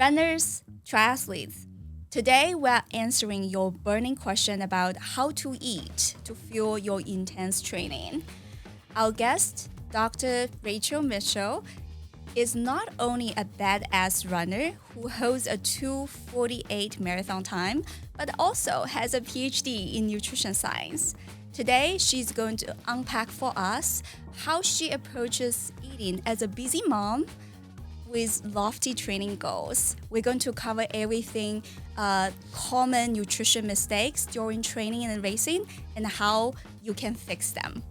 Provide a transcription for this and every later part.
Runners, triathletes. Today we're answering your burning question about how to eat to fuel your intense training. Our guest, Dr. Rachel Mitchell, is not only a badass runner who holds a 2:48 marathon time, but also has a PhD in nutrition science. Today, she's going to unpack for us how she approaches eating as a busy mom with lofty training goals. We're going to cover everything, common nutrition mistakes during training and racing, and how you can fix them.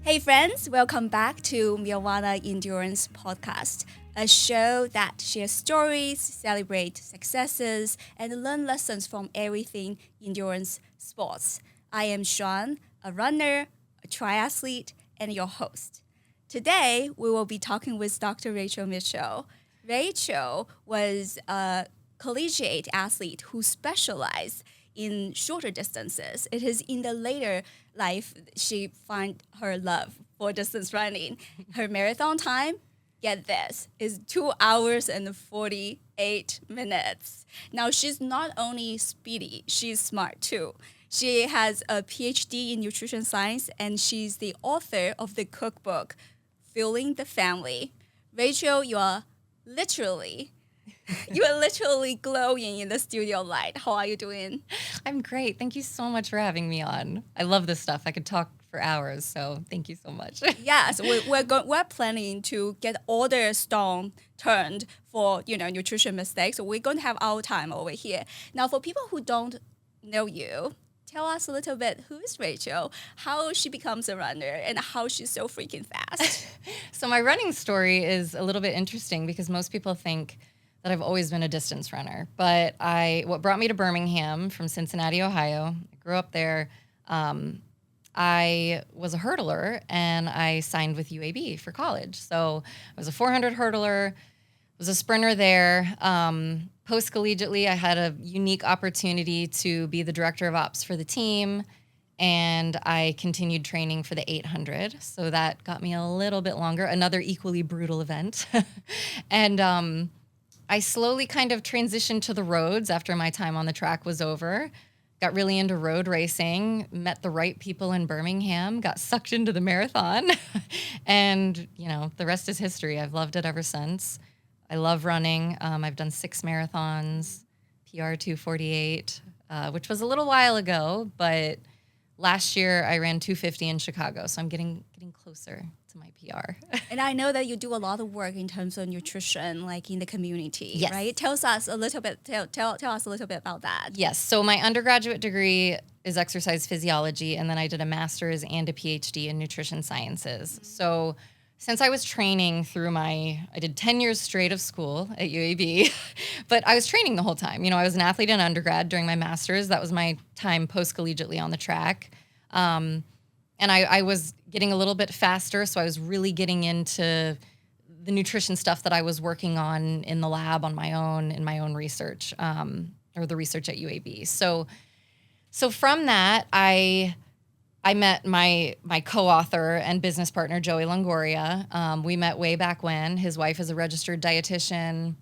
Hey friends, welcome back to Mirvana Endurance Podcast, a show that shares stories, celebrates successes, and learn lessons from everything endurance sports. I am Sean, a runner, a triathlete, and your host. Today, we will be talking with Dr. Rachel Mitchell. Rachel was a collegiate athlete who specialized in shorter distances. It is in the later life she found her love for distance running. Her marathon time, get this, is 2 hours and 48 minutes. Now, she's not only speedy, she's smart too. She has a PhD in nutrition science, and she's the author of the cookbook, Fueling the Family. Rachel, you are literally glowing in the studio light. How are you doing? I'm great. Thank you so much for having me on. I love this stuff. I could talk for hours, so thank you so much. Yes, we're planning to get all the stone turned for nutrition mistakes. So we're going to have our time over here. Now, for people who don't know you, tell us a little bit, who is Rachel, how she becomes a runner, and how she's so freaking fast. So my running story is a little bit interesting because most people think that I've always been a distance runner. But what brought me to Birmingham from Cincinnati, Ohio, I grew up there. I was a hurdler, and I signed with UAB for college. So I was a 400 hurdler, was a sprinter there. Post-collegiately, I had a unique opportunity to be the director of ops for the team, and I continued training for the 800. So that got me a little bit longer, another equally brutal event. And I slowly kind of transitioned to the roads after my time on the track was over. Got really into road racing, met the right people in Birmingham, got sucked into the marathon. And, the rest is history. I've loved it ever since. I love running. I've done 6 marathons, PR 248, which was a little while ago, but last year I ran 250 in Chicago, so I'm getting closer to my PR. And I know that you do a lot of work in terms of nutrition, like in the community, Yes. right? Tell us a little bit about that. Yes. So my undergraduate degree is exercise physiology, and then I did a master's and a PhD in nutrition sciences. Mm-hmm. So since I was training I did 10 years straight of school at UAB, but I was training the whole time. I was an athlete in undergrad during my master's. That was my time post-collegiately on the track. And I was getting a little bit faster, so I was really getting into the nutrition stuff that I was working on in the lab on my own, in my own research, or the research at UAB. So from that, I met my co-author and business partner, Joey Longoria. We met way back when. His wife is a registered dietitian,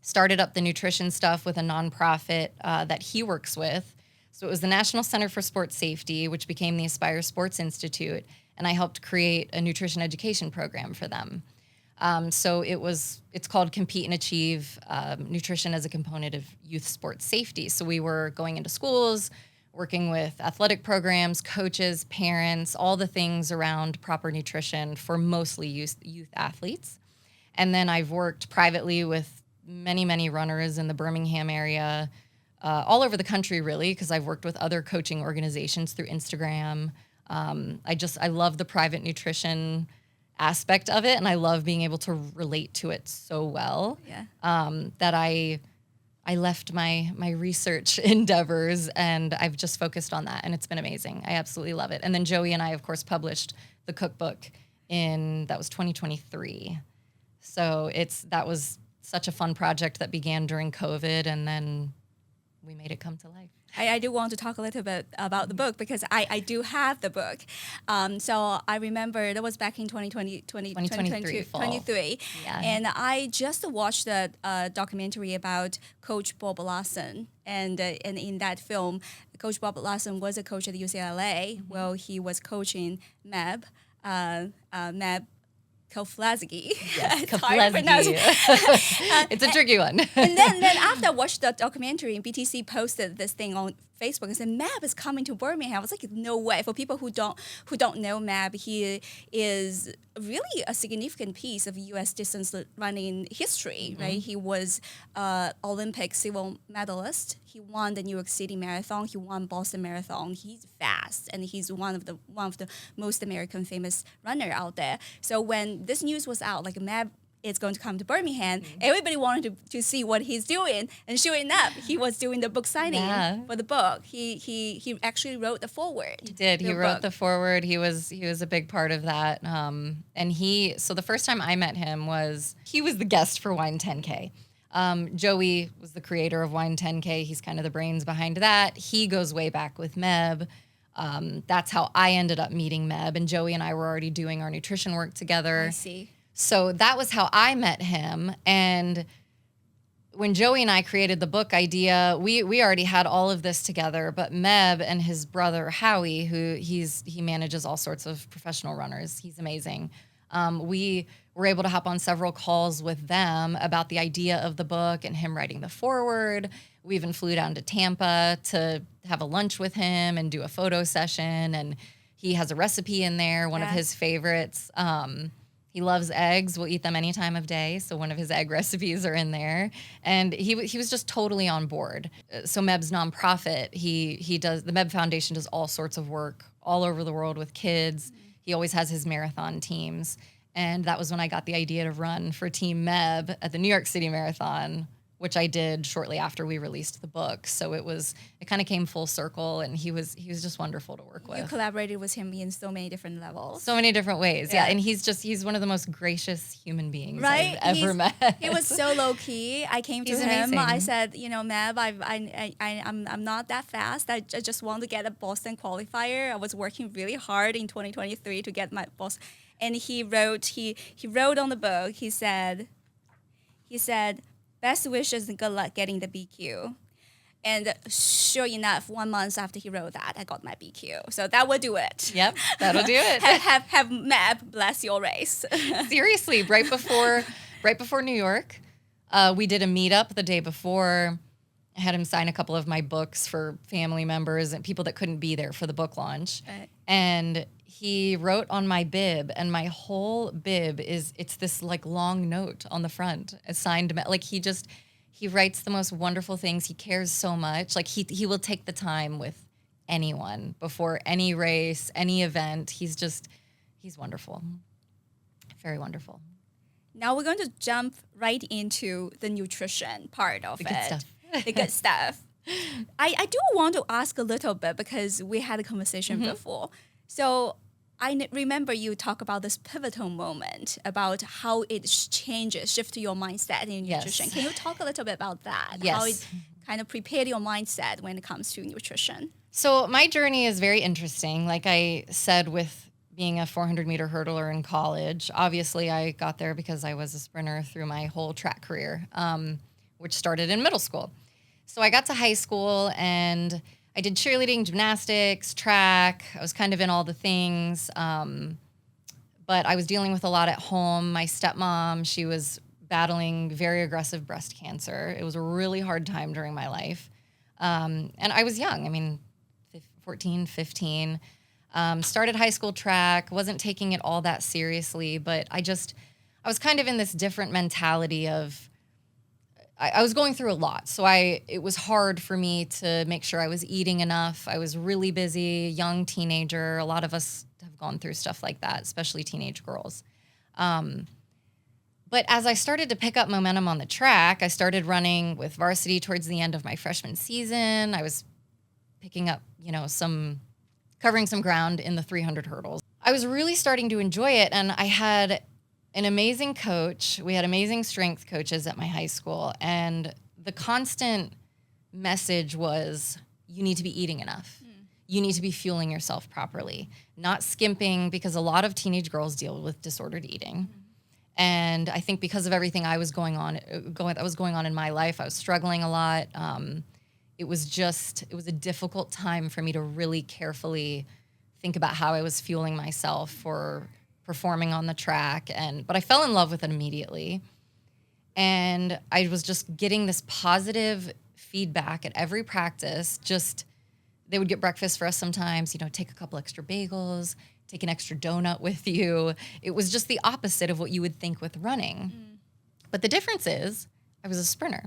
started up the nutrition stuff with a nonprofit that he works with. So it was the National Center for Sports Safety, which became the Aspire Sports Institute, and I helped create a nutrition education program for them. So it's called Compete and Achieve, Nutrition as a Component of Youth Sports Safety. So we were going into schools, working with athletic programs, coaches, parents, all the things around proper nutrition for mostly youth athletes. And then I've worked privately with many, many runners in the Birmingham area, all over the country, really, because I've worked with other coaching organizations through Instagram. I love the private nutrition aspect of it, and I love being able to relate to it so well. Yeah. That I left my research endeavors, and I've just focused on that, and it's been amazing. I absolutely love it. And then Joey and I, of course, published the cookbook that was 2023. So that was such a fun project that began during COVID, and then we made it come to life. I do want to talk a little bit about the book because I do have the book. So I remember that was back in 2023 fall. 2023. Yeah. And I just watched a documentary about Coach Bob Larson. And in that film, Coach Bob Larson was a coach at UCLA. Well, he was coaching Meb Keflezighi. Yes, It's hard to pronounce. Keflezighi. It's a tricky one. And then after I watched the documentary, BTC posted this thing on Facebook and said, Meb is coming to Birmingham. I was like, no way. For people who don't know Meb, he is really a significant piece of U.S. distance running history, right? He was Olympic silver medalist. He won the New York City Marathon. He won Boston Marathon. He's fast, and he's one of the most American famous runner out there. So when this news was out, like Meb is going to come to Birmingham, everybody wanted to see what he's doing. And sure enough, he was doing the book signing for the book. He actually wrote the foreword. He did. He wrote the foreword. He was a big part of that. And so the first time I met him he was the guest for Wine 10K. Joey was the creator of Wine 10K. He's kind of the brains behind that. He goes way back with Meb. That's how I ended up meeting Meb. And Joey and I were already doing our nutrition work together. I see. So that was how I met him. And when Joey and I created the book idea, we already had all of this together. But Meb and his brother Howie, he manages all sorts of professional runners. He's amazing. We were able to hop on several calls with them about the idea of the book and him writing the foreword. We even flew down to Tampa to have a lunch with him and do a photo session. And he has a recipe in there, one of his favorites. He loves eggs. We'll eat them any time of day. So one of his egg recipes are in there. And he was just totally on board. So Meb's nonprofit, the Meb Foundation does all sorts of work all over the world with kids. He always has his marathon teams. And that was when I got the idea to run for Team Meb at the New York City Marathon, which I did shortly after we released the book. So it kind of came full circle, and he was just wonderful to work with. You collaborated with him in so many different levels. So many different ways, yeah. And he's one of the most gracious human beings I've ever met. He was so low key. I came to him. Amazing. I said, Meb, I'm not that fast. I just want to get a Boston qualifier. I was working really hard in 2023 to get my Boston. And he wrote on the book. He said, best wishes and good luck getting the BQ. And sure enough, 1 month after he wrote that, I got my BQ. So that would do it. Yep, that'll do it. have Meb bless your race. Seriously, right before New York, we did a meetup the day before. I had him sign a couple of my books for family members and people that couldn't be there for the book launch. Right. And he wrote on my bib, and my whole bib it's this like long note on the front, a signed, like he writes the most wonderful things. He cares so much. Like he will take the time with anyone before any race, any event. He's wonderful. Very wonderful. Now we're going to jump right into the nutrition part of the good stuff. The good stuff. I do want to ask a little bit because we had a conversation before. So I remember you talk about this pivotal moment about how it shifted your mindset in nutrition. Yes. Can you talk a little bit about that? Yes. How it kind of prepared your mindset when it comes to nutrition? So my journey is very interesting. Like I said, with being a 400-meter hurdler in college, obviously I got there because I was a sprinter through my whole track career, which started in middle school. So I got to high school and I did cheerleading, gymnastics, track. I was kind of in all the things. But I was dealing with a lot at home. My stepmom, she was battling very aggressive breast cancer. It was a really hard time during my life. And I was young. 14, 15. Started high school track, wasn't taking it all that seriously, but I was kind of in this different mentality of, I was going through a lot. So it was hard for me to make sure I was eating enough. I was really busy, young teenager. A lot of us have gone through stuff like that, especially teenage girls. But as I started to pick up momentum on the track, I started running with varsity towards the end of my freshman season. I was picking up, covering some ground in the 300 hurdles. I was really starting to enjoy it, and I had an amazing coach. We had amazing strength coaches at my high school, and the constant message was, you need to be eating enough. You need to be fueling yourself properly, not skimping, because a lot of teenage girls deal with disordered eating. And I think because of everything that was going on in my life, I was struggling a lot. It was a difficult time for me to really carefully think about how I was fueling myself for performing on the track. But I fell in love with it immediately. And I was just getting this positive feedback at every practice. They would get breakfast for us sometimes, take a couple extra bagels, take an extra donut with you. It was just the opposite of what you would think with running. But the difference is I was a sprinter.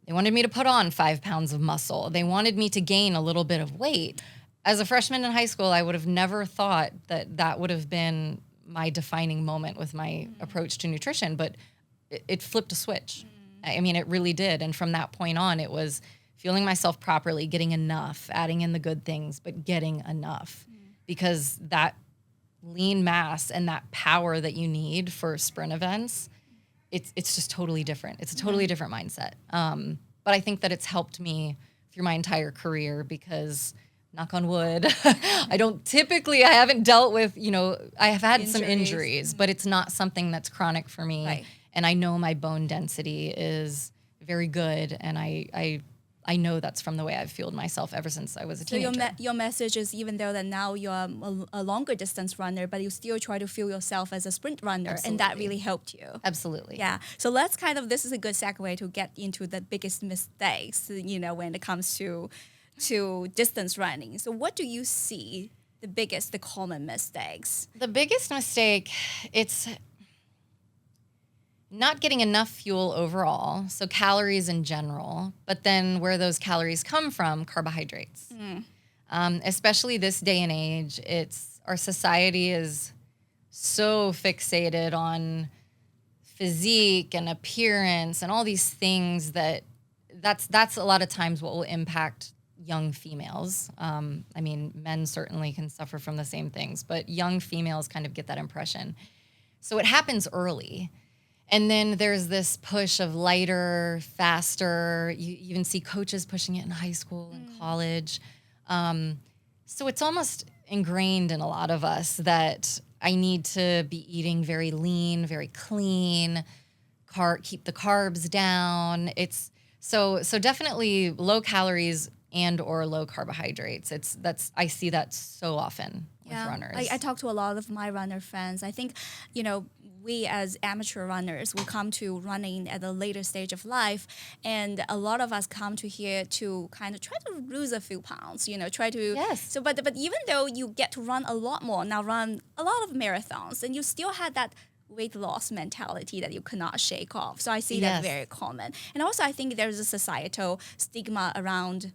They wanted me to put on 5 pounds of muscle. They wanted me to gain a little bit of weight. As a freshman in high school, I would have never thought that would have been my defining moment with my approach to nutrition, but it flipped a switch. I mean, it really did. And from that point on, it was fueling myself properly, getting enough, adding in the good things, but getting enough. Because that lean mass and that power that you need for sprint events, it's just totally different. It's a totally different mindset. But I think that it's helped me through my entire career because, knock on wood, I haven't dealt with, I have had some injuries, but it's not something that's chronic for me. Right. And I know my bone density is very good, and I know that's from the way I've fueled myself ever since I was a teenager. So your message is, even though that now you're a longer distance runner, but you still try to fuel yourself as a sprint runner, Absolutely. and that really helped you. Absolutely. Yeah. So this is a good segue to get into the biggest mistakes, when it comes to distance running. So what do you see the common mistakes? The biggest mistake, it's not getting enough fuel overall, so calories in general, but then where those calories come from, carbohydrates. Especially this day and age, our society is so fixated on physique and appearance and all these things that's a lot of times what will impact young females. I mean, men certainly can suffer from the same things, but young females kind of get that impression. So it happens early. And then there's this push of lighter, faster. You even see coaches pushing it in high school and college. So it's almost ingrained in a lot of us that I need to be eating very lean, very clean, keep the carbs down. So definitely low calories and or low carbohydrates. I see that so often with runners. I talk to a lot of my runner friends. I think, we as amateur runners will come to running at a later stage of life, and a lot of us come to here to kind of try to lose a few pounds, try to. Yes. So, but even though you get to run a lot more, now run a lot of marathons, and you still had that weight loss mentality that you cannot shake off. So I see that very common. And also I think there's a societal stigma around,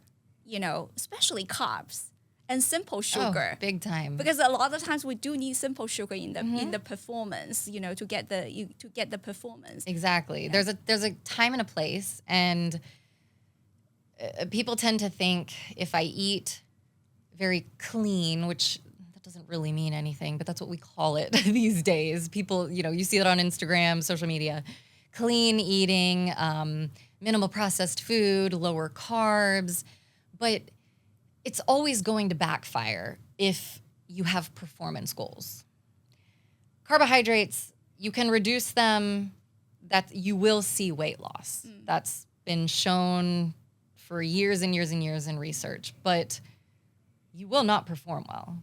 especially carbs and simple sugar. Oh, big time. Because a lot of times we do need simple sugar in the performance, to get the performance. Exactly. Yeah. There's a time and a place, and people tend to think if I eat very clean, which that doesn't really mean anything, but that's what we call it these days. People, you see it on Instagram, social media, clean eating, minimal processed food, lower carbs, but it's always going to backfire if you have performance goals. Carbohydrates, you can reduce them, that you will see weight loss. That's been shown for years and years and years in research, but you will not perform well.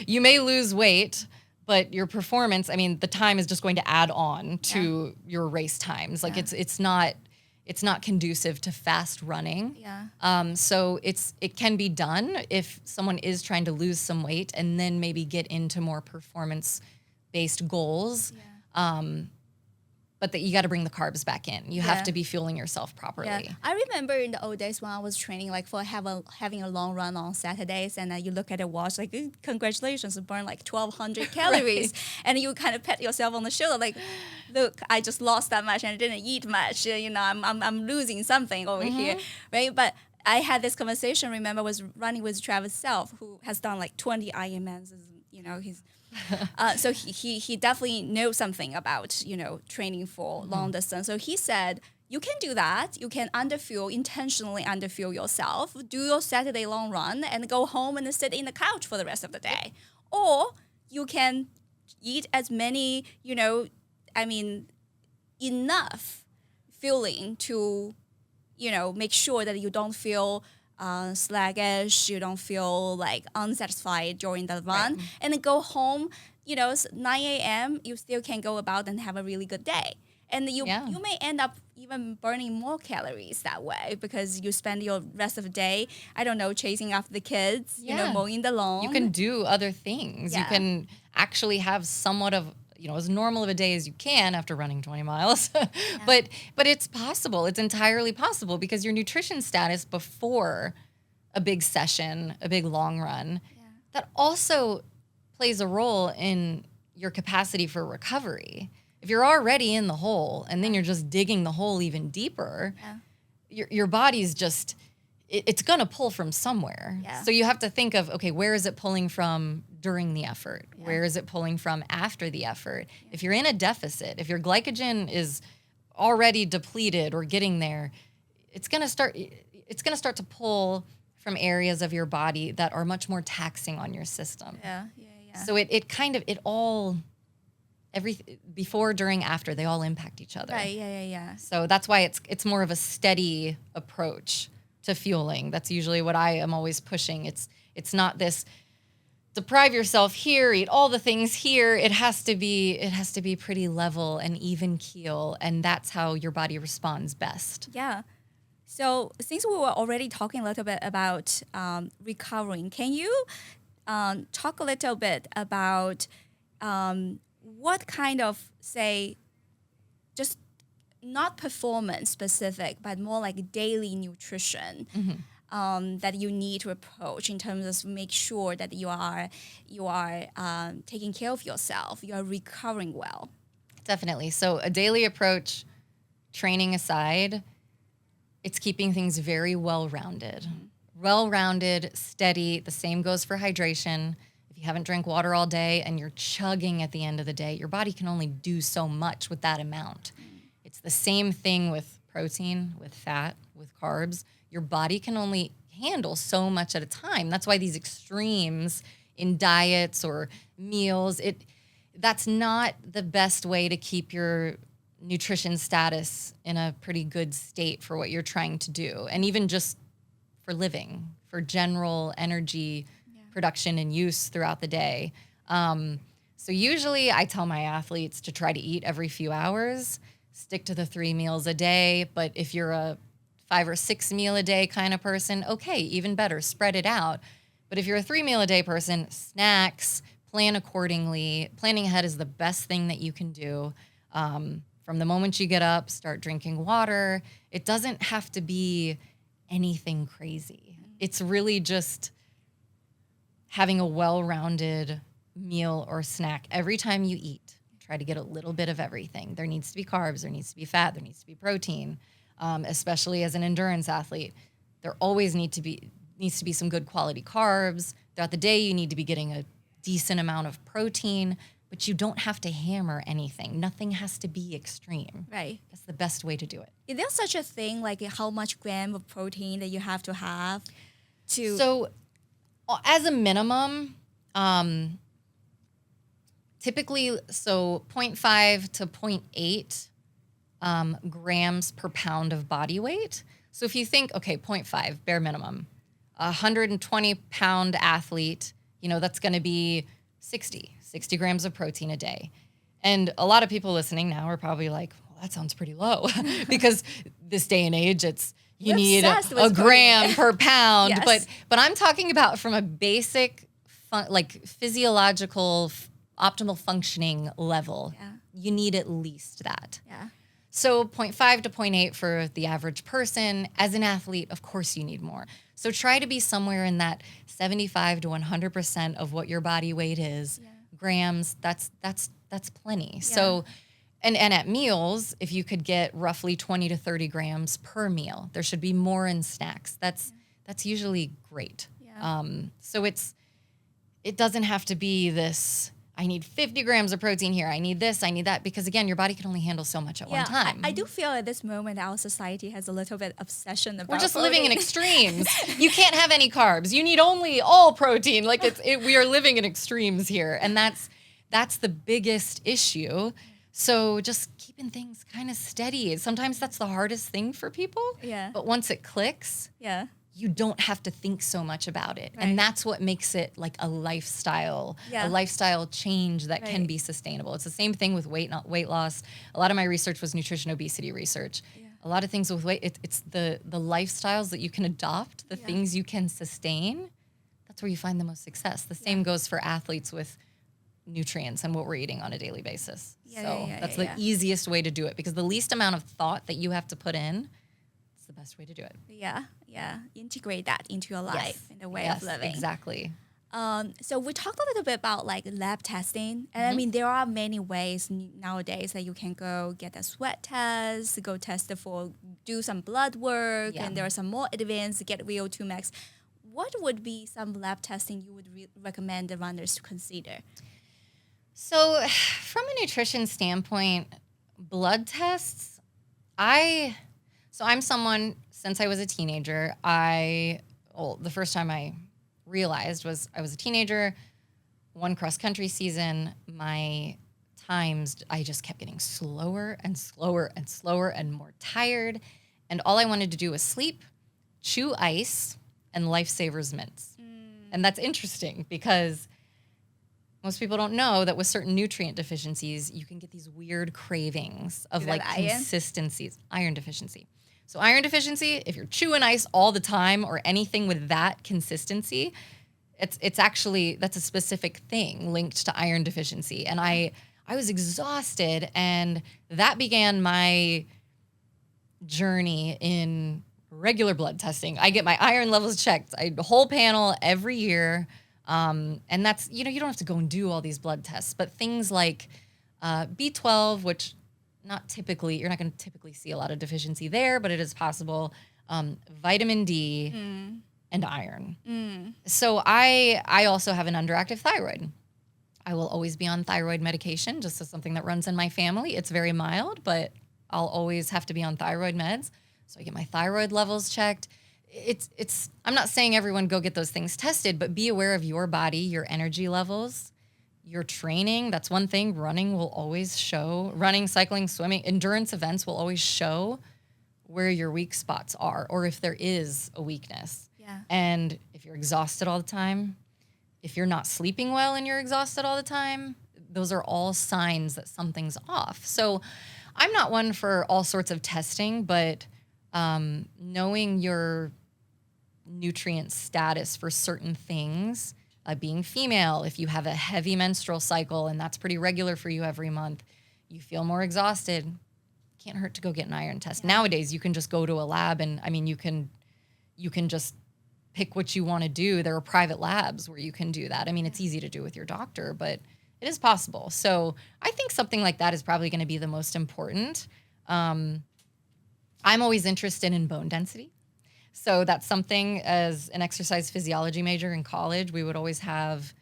You may lose weight, but your performance, the time is just going to add on to your race times. Like it's not conducive to fast running. Yeah. So it can be done if someone is trying to lose some weight and then maybe get into more performance-based goals. Yeah. But that you got to bring the carbs back in. You have to be fueling yourself properly. Yeah. I remember in the old days when I was training, like for having a long run on Saturdays, and you look at a watch, like, congratulations, you burn like 1,200 calories. Right. And you kind of pat yourself on the shoulder, like, look, I just lost that much and I didn't eat much. I'm losing something over here, right? But I had this conversation, remember, was running with Travis Self, who has done like 20 Ironmans, he's... so he definitely knows something about, training for long distance. So he said you can do that. You can intentionally underfuel yourself, do your Saturday long run, and go home and sit in the couch for the rest of the day. Or you can eat as many, enough fueling to, make sure that you don't feel sluggish, you don't feel like unsatisfied during the run, and then go home, 9 a.m., you still can go about and have a really good day. And you may end up even burning more calories that way because you spend your rest of the day, I don't know, chasing after the kids, mowing the lawn. You can do other things. Yeah. You can actually have somewhat of, as normal of a day as you can after running 20 miles. But it's possible. It's entirely possible because your nutrition status before a big session, a big long run, that also plays a role in your capacity for recovery. If you're already in the hole and then you're just digging the hole even deeper, your body's just, it's going to pull from somewhere. Yeah. So you have to think of, okay, where is it pulling from during the effort? Yeah. Where is it pulling from after the effort? Yeah. If you're in a deficit, if your glycogen is already depleted or getting there, it's going to start to pull from areas of your body that are much more taxing on your system. Yeah. So it all, before, during, after, they all impact each other. Right, yeah. So that's why it's more of a steady approach to fueling. That's usually what I am always pushing. It's not this deprive yourself here, eat all the things here. It has to be pretty level and even keel, and that's how your body responds best. Yeah. So since we were already talking a little bit about recovering, can you talk a little bit about what kind of, say, just not performance specific, but more like daily nutrition that you need to approach in terms of make sure that you are taking care of yourself, you are recovering well? Definitely. So a daily approach, training aside, it's keeping things very well-rounded. Well-rounded, steady. The same goes for hydration. If you haven't drank water all day and you're chugging at the end of the day, your body can only do so much with that amount. It's the same thing with protein, with fat, with carbs. Your body can only handle so much at a time. That's why these extremes in diets or meals, that's not the best way to keep your nutrition status in a pretty good state for what you're trying to do. And even just for living, for general energy production and use throughout the day. So usually I tell my athletes to try to eat every few hours, stick to the 3 meals a day. But if you're a 5 or 6 meal a day kind of person, okay, even better, spread it out. But if you're a 3 meal a day person, snacks, plan accordingly. Planning ahead is the best thing that you can do. From the moment you get up, start drinking water. It doesn't have to be anything crazy. It's really just having a well-rounded meal or snack every time you eat. Try to get a little bit of everything. There needs to be carbs, there needs to be fat, there needs to be protein. Especially as an endurance athlete, there always needs to be some good quality carbs. Throughout the day, you need to be getting a decent amount of protein, but you don't have to hammer anything. Nothing has to be extreme. Right. That's the best way to do it. Is there such a thing like how much gram of protein that you have to have to? So as a minimum, typically, 0.5 to 0.8 grams per pound of body weight. So if you think, okay, 0.5, bare minimum, a 120-pound athlete, that's going to be 60 grams of protein a day. And a lot of people listening now are probably like, well, that sounds pretty low because this day and age, you need a gram per pound. Yes. But I'm talking about from a basic, physiological, optimal functioning level. Yeah. You need at least that. Yeah. So 0.5 to 0.8 for the average person. As an athlete, of course you need more. So try to be somewhere in that 75 to 100% of what your body weight is. Yeah. Grams, that's plenty. Yeah. So, and at meals, if you could get roughly 20 to 30 grams per meal, there should be more in snacks. That's usually great. Yeah. So it doesn't have to be this I need 50 grams of protein here. I need this, I need that. Because again, your body can only handle so much at one time. I do feel at this moment our society has a little bit obsession about We're just protein. living in extremes. You can't have any carbs. You need only all protein. Like we are living in extremes here. And that's the biggest issue. So just keeping things kind of steady. Sometimes that's the hardest thing for people. Yeah. But once it clicks, you don't have to think so much about it. Right. And that's what makes it like a lifestyle change that can be sustainable. It's the same thing with weight loss. A lot of my research was nutrition obesity research. Yeah. A lot of things with weight, it's the lifestyles that you can adopt, the things you can sustain. That's where you find the most success. The same goes for athletes with nutrients and what we're eating on a daily basis. That's the easiest way to do it, because the least amount of thought that you have to put in, it's the best way to do it. Integrate that into your life and the way of living. Exactly. So we talked a little bit about like lab testing, and I mean there are many ways nowadays that you can go get a sweat test, go test do some blood work, and there are some more advanced, get VO2 max. What would be some lab testing you would recommend the runners to consider? So from a nutrition standpoint, blood tests, I'm someone, since I was a teenager, the first time I realized was I was a teenager, one cross-country season, my times, I just kept getting slower and slower and slower and more tired. And all I wanted to do was sleep, chew ice, and Lifesavers mints. And that's interesting because most people don't know that with certain nutrient deficiencies, you can get these weird cravings of like consistencies. Iron deficiency. So iron deficiency, if you're chewing ice all the time or anything with that consistency, it's actually, that's a specific thing linked to iron deficiency. And I was exhausted, and that began my journey in regular blood testing. I get my iron levels checked, a whole panel every year. And that's, you don't have to go and do all these blood tests, but things like B12, which you're not going to typically see a lot of deficiency there, but it is possible. Vitamin D and iron. So I also have an underactive thyroid. I will always be on thyroid medication, just as something that runs in my family. It's very mild, but I'll always have to be on thyroid meds. So I get my thyroid levels checked. I'm not saying everyone go get those things tested, but be aware of your body, your energy levels, your training. That's one thing. Running will always show. Running, cycling, swimming, endurance events will always show where your weak spots are, or if there is a weakness. Yeah. And if you're exhausted all the time, if you're not sleeping well and you're exhausted all the time, those are all signs that something's off. So I'm not one for all sorts of testing, but knowing your nutrient status for certain things, being female, if you have a heavy menstrual cycle and that's pretty regular for you every month, you feel more exhausted, can't hurt to go get an iron test. Yeah. Nowadays, you can just go to a lab and, I mean, you can just pick what you want to do. There are private labs where you can do that. I mean, it's easy to do with your doctor, but it is possible. So I think something like that is probably going to be the most important. I'm always interested in bone density. So that's something, as an exercise physiology major in college, we would always have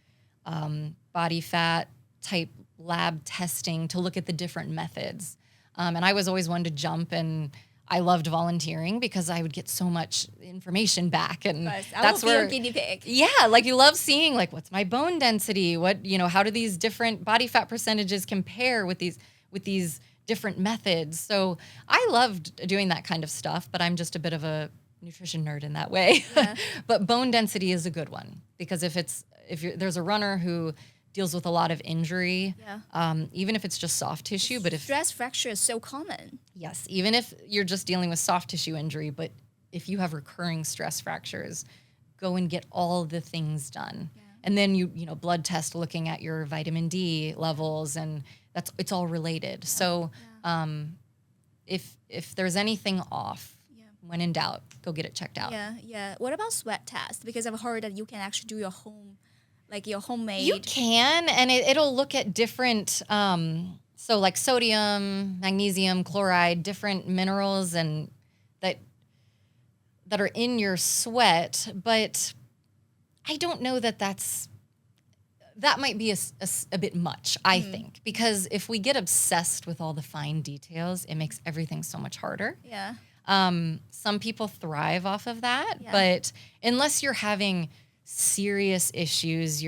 body fat type lab testing to look at the different methods. And I was always one to jump, and I loved volunteering because I would get so much information back. And that's where, guinea pig. Yeah, like you love seeing like, what's my bone density? How do these different body fat percentages compare with these different methods? So I loved doing that kind of stuff, but I'm just a bit of a nutrition nerd in that way. Yeah. But bone density is a good one, because if there's a runner who deals with a lot of injury, even if it's just soft tissue, but if stress fracture is so common. Yes, even if you're just dealing with soft tissue injury, but if you have recurring stress fractures, go and get all the things done. Yeah. And then you blood test looking at your vitamin D levels, and it's all related. Yeah. So if there's anything off, when in doubt, go get it checked out. Yeah. What about sweat test? Because I've heard that you can actually do your homemade. You can, and it'll look at different, so like sodium, magnesium, chloride, different minerals and that are in your sweat. But I don't know that that's that might be a bit much, I think, because if we get obsessed with all the fine details, it makes everything so much harder. Yeah. Some people thrive off of that, but unless you're having serious issues,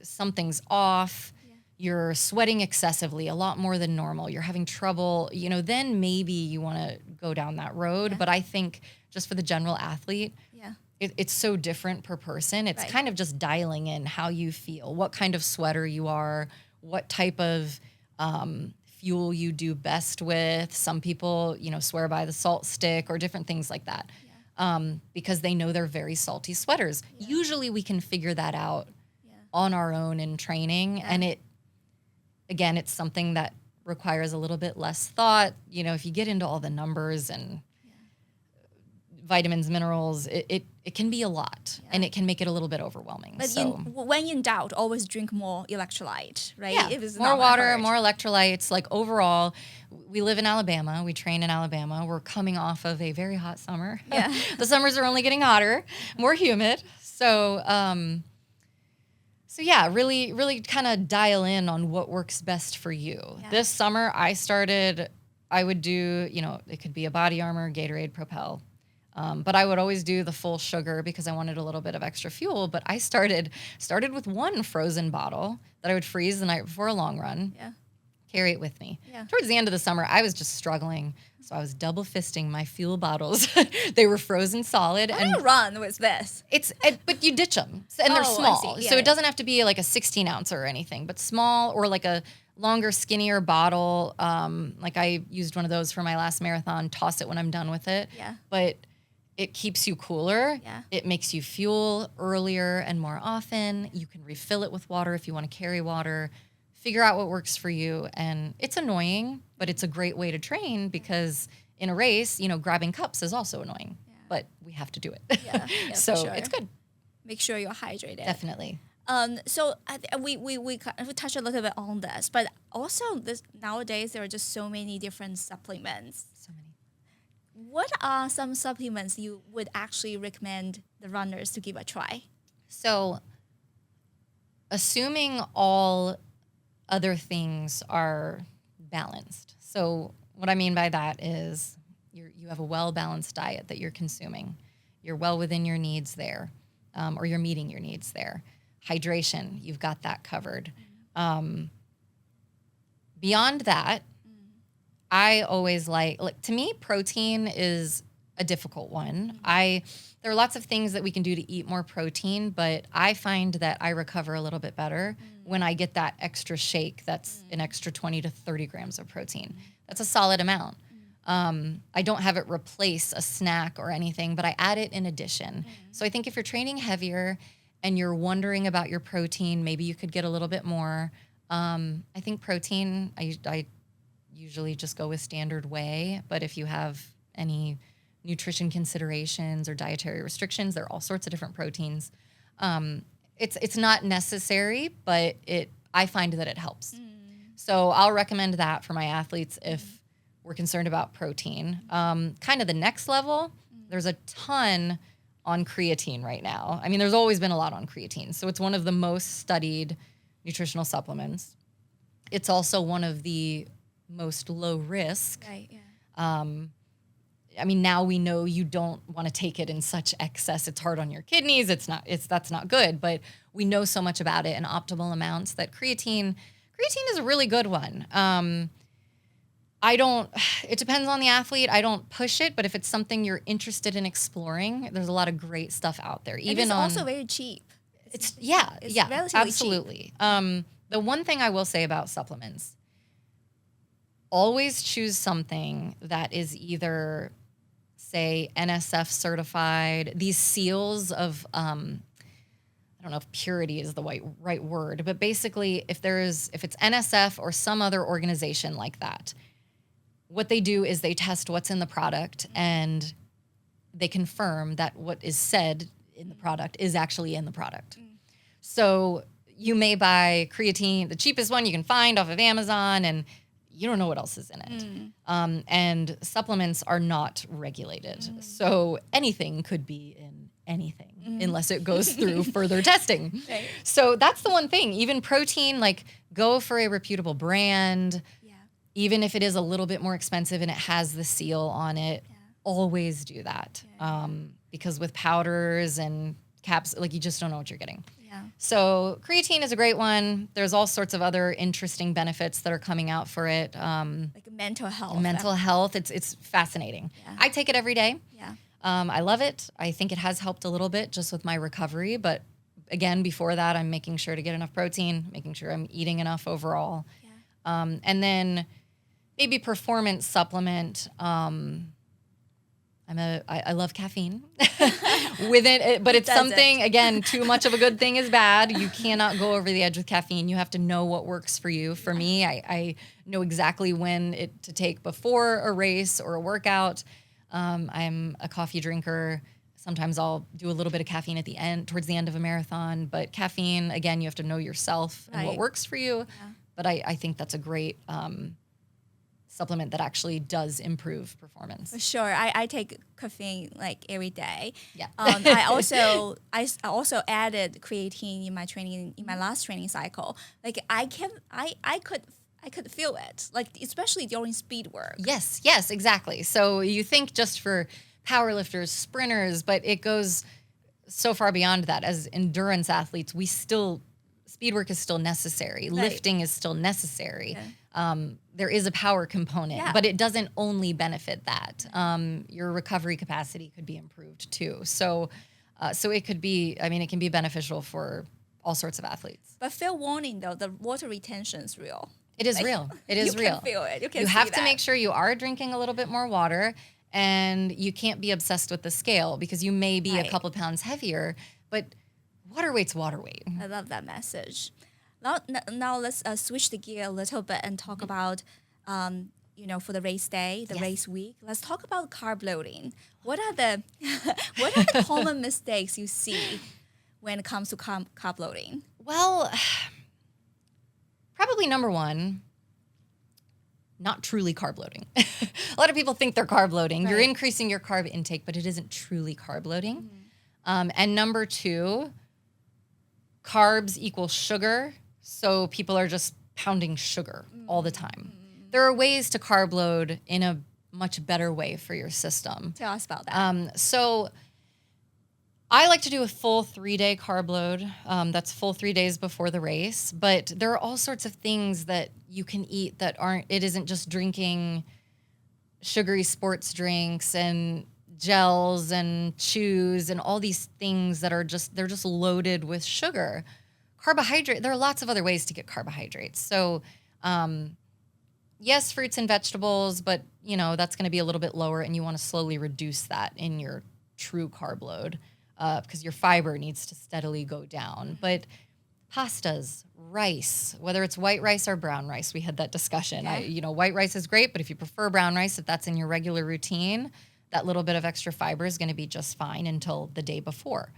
something's off, you're sweating excessively, a lot more than normal, you're having trouble, then maybe you want to go down that road. But I think just for the general athlete, it's so different per person. It's kind of just dialing in how you feel, what kind of sweater you are, what type of fuel you do best with. Some people, swear by the salt stick or different things like that because they know they're very salty sweaters. Usually we can figure that out on our own in training. And it's something that requires a little bit less thought. If you get into all the numbers and vitamins, minerals, it can be a lot and it can make it a little bit overwhelming. But when in doubt, always drink more electrolyte, right? Yeah, if it's more not water, hurt. more electrolytes. Like overall, we live in Alabama. We train in Alabama. We're coming off of a very hot summer. Yeah. The summers are only getting hotter, more humid. So, really, really kind of dial in on what works best for you. Yeah. This summer, I would do, it could be a Body Armor, Gatorade, Propel. But I would always do the full sugar because I wanted a little bit of extra fuel. But I started with one frozen bottle that I would freeze the night before a long run, carry it with me. Yeah. Towards the end of the summer, I was just struggling. So I was double fisting my fuel bottles. They were frozen solid. I don't run with this. But you ditch them. And they're I small. see. So it doesn't have to be like a 16 ounce or anything, but small or like a longer, skinnier bottle. Like I used one of those for my last marathon, toss it when I'm done with it. Yeah. But it keeps you cooler. Yeah. It makes you fuel earlier and more often. You can refill it with water if you want to carry water. Figure out what works for you. And it's annoying, but it's a great way to train because in a race, grabbing cups is also annoying. Yeah. But we have to do it. Yeah, So for sure. it's good. Make sure you're hydrated. Definitely. So we touched a little bit on this, but also nowadays there are just so many different supplements. So many. What are some supplements you would actually recommend the runners to give a try? So, assuming all other things are balanced. So, what I mean by that is you have a well-balanced diet that you're consuming. You're well within your needs there, or you're meeting your needs there. Hydration, you've got that covered. Beyond that, I always like to me, protein is a difficult one. There are lots of things that we can do to eat more protein, but I find that I recover a little bit better when I get that extra shake that's an extra 20 to 30 grams of protein. That's a solid amount. I don't have it replace a snack or anything, but I add it in addition. So I think if you're training heavier and you're wondering about your protein, maybe you could get a little bit more. I think protein, I usually just go with standard whey, but if you have any nutrition considerations or dietary restrictions, there are all sorts of different proteins. It's not necessary, but I find that it helps. So I'll recommend that for my athletes if we're concerned about protein. Kind of the next level, there's a ton on creatine right now. I mean, there's always been a lot on creatine. So it's one of the most studied nutritional supplements. It's also one of the most low risk. Right, yeah. I mean, now we know you don't want to take it in such excess. It's hard on your kidneys. That's not good, but we know so much about it in optimal amounts that creatine is a really good one. It depends on the athlete. I don't push it, but if it's something you're interested in exploring, there's a lot of great stuff out there. And it's also very cheap. It's relatively absolutely. cheap. The one thing I will say about supplements, always choose something that is either, say, NSF certified. These seals of, I don't know if purity is the right word, but basically if it's NSF or some other organization like that, what they do is they test what's in the product and they confirm that what is said in the product is actually in the product. So you may buy creatine, the cheapest one you can find off of Amazon, and you don't know what else is in it. And supplements are not regulated. So anything could be in anything unless it goes through further testing. Right. So that's the one thing. Even protein, like go for a reputable brand. Yeah. Even if it is a little bit more expensive and it has the seal on it, always do that. Because with powders and caps, like you just don't know what you're getting. Yeah. So creatine is a great one. There's all sorts of other interesting benefits that are coming out for it. Like mental health. Mental health, it's fascinating. Yeah. I take it every day. Yeah. I love it. I think it has helped a little bit just with my recovery. But again, before that, I'm making sure to get enough protein, making sure I'm eating enough overall. Yeah. And then maybe performance supplement. I love caffeine with it, but it's something, again, too much of a good thing is bad. You cannot go over the edge with caffeine. You have to know what works for you. For me, I know exactly when to take before a race or a workout. I'm a coffee drinker. Sometimes I'll do a little bit of caffeine at the end, towards the end of a marathon, but caffeine, again, you have to know yourself and what works for you. Yeah. But I think that's a great, supplement that actually does improve performance. For sure. I take caffeine like every day. Yeah. I also added creatine in my training, in my last training cycle. Like I could feel it, like especially during speed work. Yes, exactly. So you think just for powerlifters, sprinters, but it goes so far beyond that. As endurance athletes, speed work is still necessary. Right. Lifting is still necessary. Yeah. There is a power component, but it doesn't only benefit that. Your recovery capacity could be improved too. So it could be, it can be beneficial for all sorts of athletes. But fair warning though, the water retention is real. It is real. It is real. You can feel it. You have to make sure you are drinking a little bit more water, and you can't be obsessed with the scale because you may be a couple pounds heavier, but water weight's water weight. I love that message. Now let's switch the gear a little bit and talk about, for the race day, the race week. Let's talk about carb loading. What are the common mistakes you see when it comes to carb loading? Well, probably number one, not truly carb loading. A lot of people think they're carb loading. Right. You're increasing your carb intake, but it isn't truly carb loading. And number two, carbs equal sugar. So people are just pounding sugar all the time. There are ways to carb load in a much better way for your system. Tell us about that. So I like to do a full 3-day carb load. That's full 3 days before the race. But there are all sorts of things that you can eat that it isn't just drinking sugary sports drinks and gels and chews and all these things that they're just loaded with sugar. Carbohydrate, there are lots of other ways to get carbohydrates. So, yes, fruits and vegetables, but that's going to be a little bit lower, and you want to slowly reduce that in your true carb load because your fiber needs to steadily go down. But pastas, rice, whether it's white rice or brown rice, we had that discussion. Yeah. White rice is great, but if you prefer brown rice, if that's in your regular routine, that little bit of extra fiber is going to be just fine until the day before.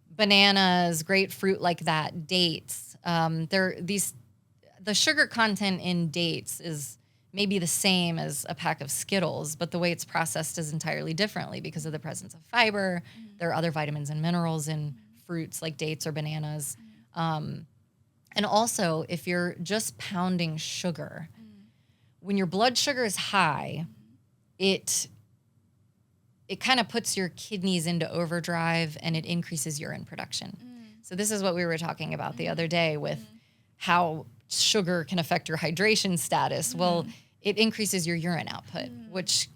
Bananas, great fruit like that, dates. The sugar content in dates is maybe the same as a pack of Skittles, but the way it's processed is entirely differently because of the presence of fiber. There are other vitamins and minerals in fruits like dates or bananas. And also, if you're just pounding sugar, when your blood sugar is high, it kind of puts your kidneys into overdrive and it increases urine production. So this is what we were talking about the other day with how sugar can affect your hydration status. Well, it increases your urine output, which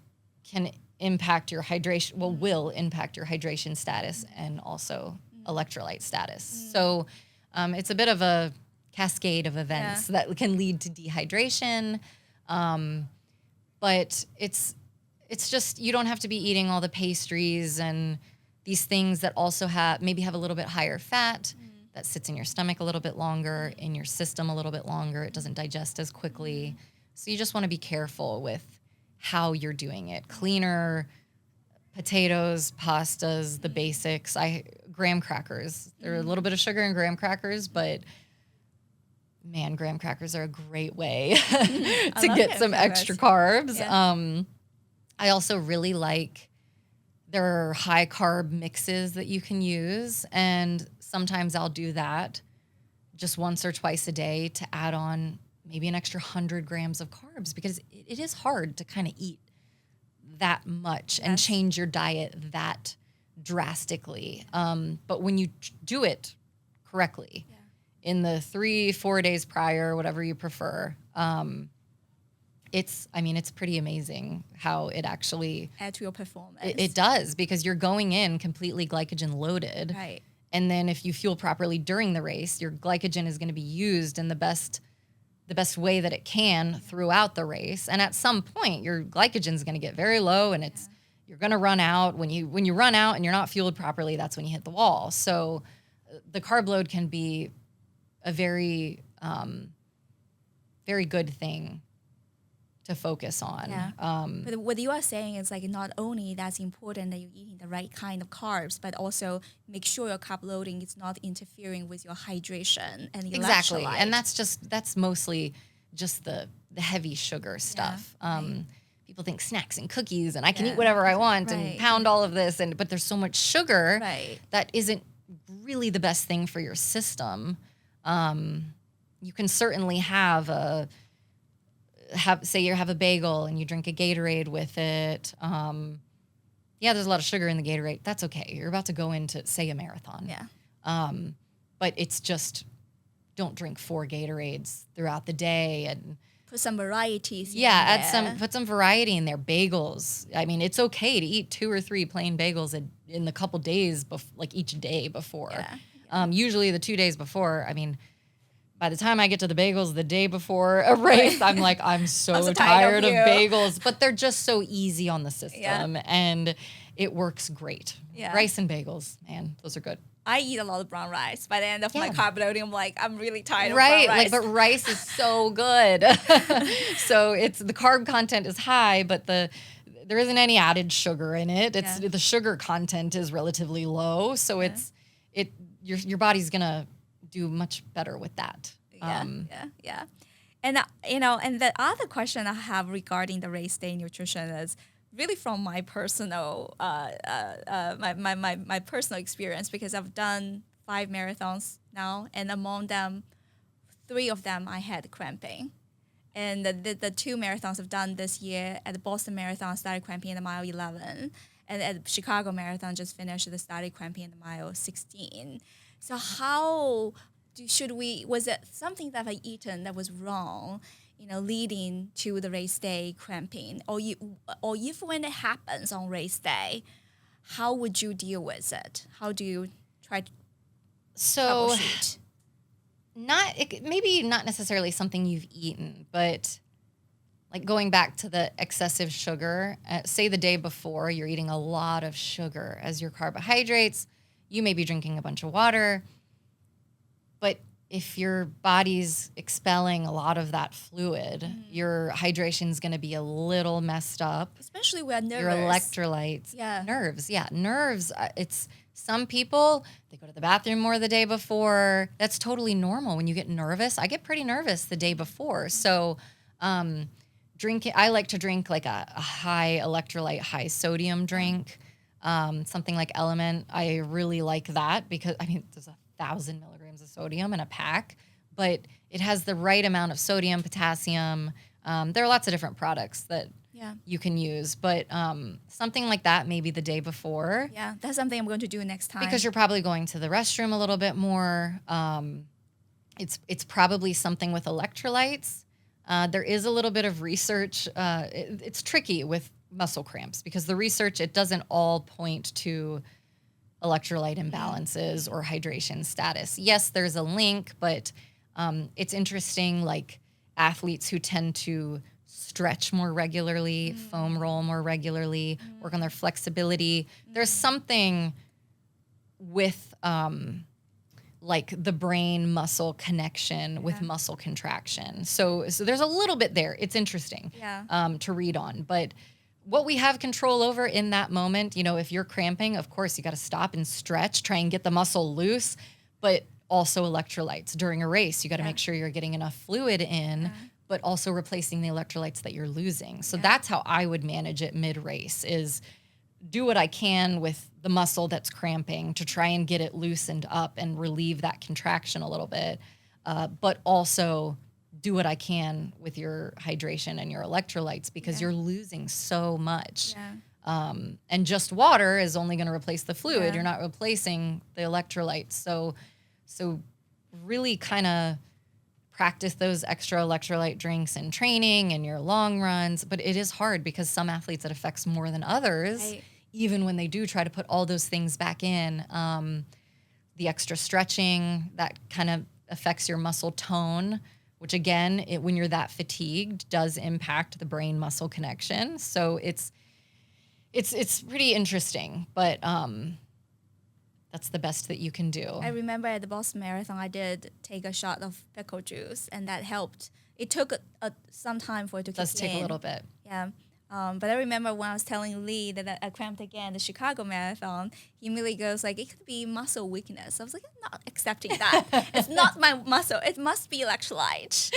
can impact your hydration, will impact your hydration status and also electrolyte status. So it's a bit of a cascade of events that can lead to dehydration. But it's just, you don't have to be eating all the pastries and these things that also have a little bit higher fat that sits in your stomach a little bit longer, in your system a little bit longer. It doesn't digest as quickly. So you just want to be careful with how you're doing it. Cleaner potatoes, pastas, the basics. Graham crackers. There are a little bit of sugar in graham crackers, but man, graham crackers are a great way to love get graham some crackers. extra carbs. Yeah. I also really like, there are high carb mixes that you can use. And sometimes I'll do that just once or twice a day to add on maybe an extra 100 grams of carbs, because it is hard to kind of eat that much and change your diet that drastically. But when you do it correctly in the 3-4 days prior, whatever you prefer, it's pretty amazing how it actually add to your performance. It does, because you're going in completely glycogen loaded. Right. And then if you fuel properly during the race, your glycogen is going to be used in the best way that it can throughout the race. And at some point, your glycogen is going to get very low, and you're going to run out. When you run out and you're not fueled properly, that's when you hit the wall. So the carb load can be a very, very good thing to focus on. Yeah. But what you are saying is like not only that's important that you're eating the right kind of carbs, but also make sure your carb loading is not interfering with your hydration and the Exactly. electrolyte. And that's mostly just the heavy sugar stuff. right. People think snacks and cookies and I can eat whatever I want and pound all of this, but there's so much sugar that isn't really the best thing for your system. You can certainly have a bagel and you drink a Gatorade with it. There's a lot of sugar in the Gatorade. That's okay. You're about to go into, say, a marathon. Yeah. But it's just, don't drink 4 Gatorades throughout the day, and put some varieties. Put some variety in there. Bagels. I mean, it's okay to eat 2 or 3 plain bagels in the couple days, like each day before. Usually the 2 days before, I mean, by the time I get to the bagels the day before a race, I'm like, I'm so tired of bagels. But they're just so easy on the system, and it works great. Yeah. Rice and bagels, man, those are good. I eat a lot of brown rice. By the end of my carb loading, I'm like, I'm really tired of brown rice. But rice is so good. So the carb content is high, but there isn't any added sugar in it. The sugar content is relatively low, so your body's gonna do much better with that. Yeah. And and the other question I have regarding the race day nutrition is really from my personal my personal experience, because I've done 5 marathons now, and among them, 3 of them I had cramping. And the 2 marathons I've done this year, at the Boston Marathon, I started cramping in the mile 11, and at the Chicago Marathon, just finished, I started cramping in the mile 16. So how was it something that I eaten that was wrong, leading to the race day cramping, or if when it happens on race day, how would you deal with it? How do you try to troubleshoot? Maybe not necessarily something you've eaten, but like going back to the excessive sugar, say the day before you're eating a lot of sugar as your carbohydrates, you may be drinking a bunch of water, but if your body's expelling a lot of that fluid, your hydration's going to be a little messed up. Especially with nerves. Your electrolytes. Yeah. Nerves. Yeah. Nerves. It's some people, they go to the bathroom more the day before. That's totally normal. When you get nervous, I get pretty nervous the day before. So I like to drink like a high electrolyte, high sodium drink, something like Element. I really like that because, there's 1,000 milligrams of sodium in a pack, but it has the right amount of sodium, potassium. There are lots of different products that you can use, but something like that maybe the day before. Yeah, that's something I'm going to do next time. Because you're probably going to the restroom a little bit more. It's probably something with electrolytes. There is a little bit of research. It's tricky with muscle cramps because the research, it doesn't all point to electrolyte imbalances or hydration status. Yes, there's a link, but it's interesting, like athletes who tend to stretch more regularly, foam roll more regularly, work on their flexibility. There's something with like the brain muscle connection with muscle contraction. So there's a little bit there. It's interesting to read on, but what we have control over in that moment, if you're cramping, of course, you got to stop and stretch, try and get the muscle loose. But also electrolytes. During a race, you got to make sure you're getting enough fluid in, but also replacing the electrolytes that you're losing. So that's how I would manage it mid-race, is do what I can with the muscle that's cramping to try and get it loosened up and relieve that contraction a little bit, but also do what I can with your hydration and your electrolytes, because you're losing so much. And just water is only going to replace the fluid. You're not replacing the electrolytes. So really kind of practice those extra electrolyte drinks in training and your long runs. But it is hard because some athletes it affects more than others, even when they do try to put all those things back in. The extra stretching, that kind of affects your muscle tone, which again, when you're that fatigued, does impact the brain muscle connection. So it's pretty interesting, but that's the best that you can do. I remember at the Boston Marathon, I did take a shot of pickle juice, and that helped. It took some time for it to kick in. It does take a little bit. Yeah. But I remember when I was telling Lee that I cramped again the Chicago Marathon, he immediately goes like, it could be muscle weakness. I was like, I'm not accepting that. It's not my muscle. It must be electrolyte.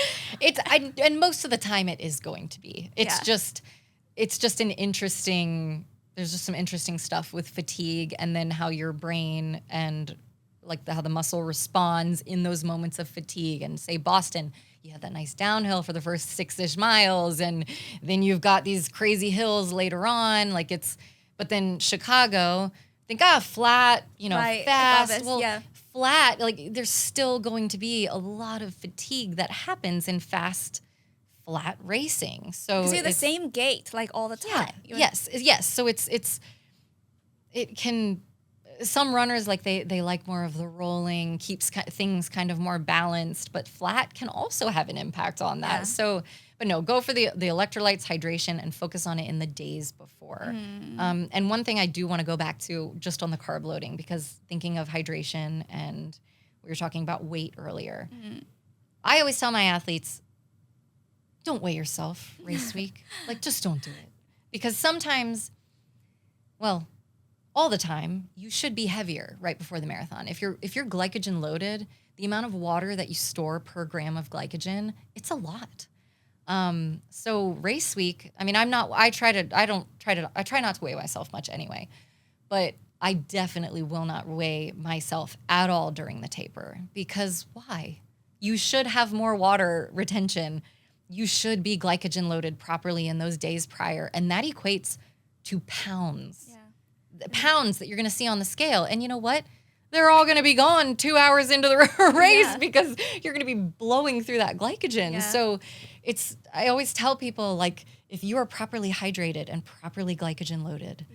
And most of the time it is going to be. It's just an interesting, there's just some interesting stuff with fatigue, and then how your brain and like how the muscle responds in those moments of fatigue. And say Boston, you had that nice downhill for the first 6-ish miles, and then you've got these crazy hills later on. But then Chicago, think, flat, fast. Flat, like there's still going to be a lot of fatigue that happens in fast, flat racing. So it's the same gait like all the time. Yes. So it can. Some runners they like more of the rolling, keeps things kind of more balanced, but flat can also have an impact on that. So, but no, go for the electrolytes, hydration, and focus on it in the days before. And one thing I do want to go back to just on the carb loading, because thinking of hydration, and we were talking about weight earlier. I always tell my athletes, don't weigh yourself race week. Just don't do it. Because sometimes, all the time, you should be heavier right before the marathon. If you're glycogen loaded, the amount of water that you store per gram of glycogen, it's a lot. So race week, I mean, I try not to weigh myself much anyway, but I definitely will not weigh myself at all during the taper, because why? You should have more water retention. You should be glycogen loaded properly in those days prior. And that equates to pounds. Pounds that you're going to see on the scale. And you know what? They're all going to be gone 2 hours into the race because you're going to be blowing through that glycogen. So I always tell people, if you are properly hydrated and properly glycogen loaded,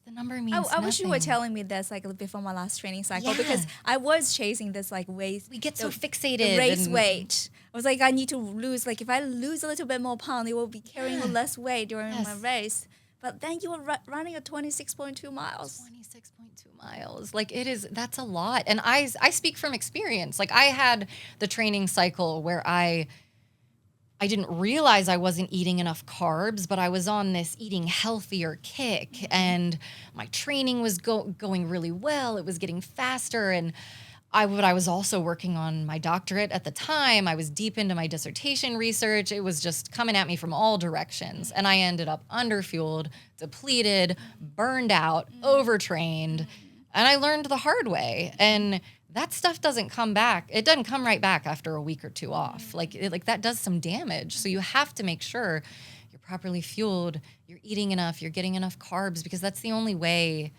the number means nothing. I wish you were telling me this before my last training cycle, because I was chasing this weight. We get so fixated. Race weight. I was like, I need to lose. If I lose a little bit more pound, it will be carrying less weight during my race. But then you were running at 26.2 miles. 26.2 miles. That's a lot. And I speak from experience. I had the training cycle where I didn't realize I wasn't eating enough carbs, but I was on this eating healthier kick, and my training was going really well. It was getting faster, and I was also working on my doctorate at the time. I was deep into my dissertation research. It was just coming at me from all directions. And I ended up underfueled, depleted, burned out, overtrained. And I learned the hard way. And that stuff doesn't come back. It doesn't come right back after a week or two off. That does some damage. So you have to make sure you're properly fueled, you're eating enough, you're getting enough carbs, because that's the only way